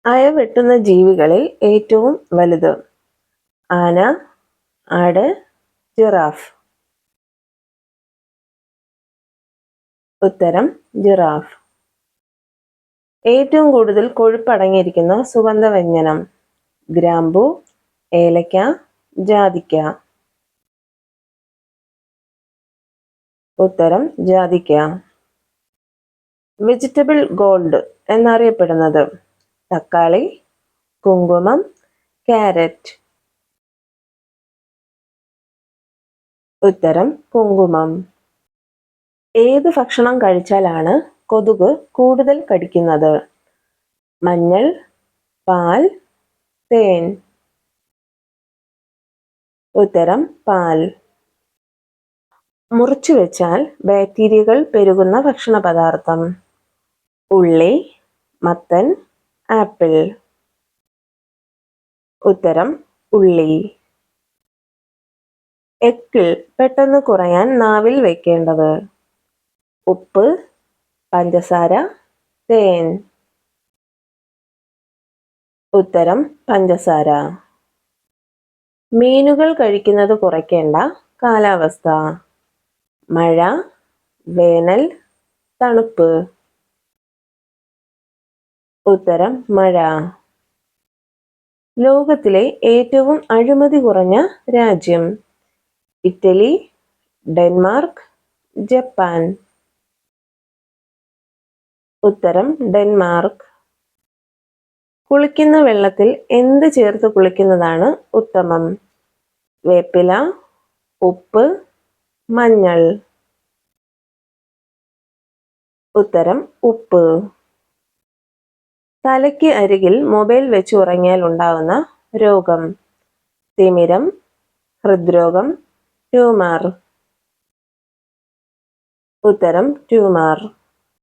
അയവെട്ടുന്ന ജീവികളിൽ ഏറ്റവും വലുത്? ആന, ആട്, ജിറാഫ്. ഉത്തരം ജിറാഫ്. ഏറ്റവും കൂടുതൽ കൊഴുപ്പ് അടങ്ങിയിരിക്കുന്ന സുഗന്ധവ്യഞ്ജനം? ഗ്രാമ്പു, ഏലക്ക, ജാതിക്ക. ഉത്തരം ജാതിക്ക. വെജിറ്റബിൾ ഗോൾഡ് എന്നറിയപ്പെടുന്നത്? തക്കാളി, കുങ്കുമം, ക്യാരറ്റ്. ഉത്തരം കുങ്കുമം. ഏത് ഭക്ഷണം കഴിച്ചാലാണ് കൊതുക് കൂടുതൽ കടിക്കുന്നത്? മഞ്ഞൾ, പാൽ, തേൻ. ഉത്തരം പാൽ. മുറിച്ചു വെച്ചാൽ ബാക്ടീരിയകൾ പെരുകുന്ന ഭക്ഷണ പദാർത്ഥം? ഉള്ളി, മത്തൻ, ആപ്പിൾ. ഉത്തരം ഉള്ളി. എക്കിൾ പെട്ടെന്ന് കുറയാൻ നാവിൽ വെക്കേണ്ടത്? ഉപ്പ്, പഞ്ചസാര, തേൻ. ഉത്തരം പഞ്ചസാര. മീനുകൾ കഴിക്കുന്നത് കുറയ്ക്കേണ്ട കാലാവസ്ഥ? മഴ, വേനൽ, തണുപ്പ്. ഉത്തരം മഴ. ലോകത്തിലെ ഏറ്റവും അഴിമതി കുറഞ്ഞ രാജ്യം? Italy, Denmark, Japan. ഉത്തരം ഡെൻമാർക്ക്. കുളിക്കുന്ന വെള്ളത്തിൽ എന്ത് ചേർത്ത് കുളിക്കുന്നതാണ് ഉത്തമം? വേപ്പില, ഉപ്പ്, മഞ്ഞൾ. ഉത്തരം ഉപ്പ്. തലയ്ക്ക് അരികിൽ മൊബൈൽ വെച്ച് ഉറങ്ങിയാൽ ഉണ്ടാകുന്ന രോഗം? തിമിരം, ഹൃദ്രോഗം, ട്യൂമർ. ഉത്തരം ട്യൂമർ.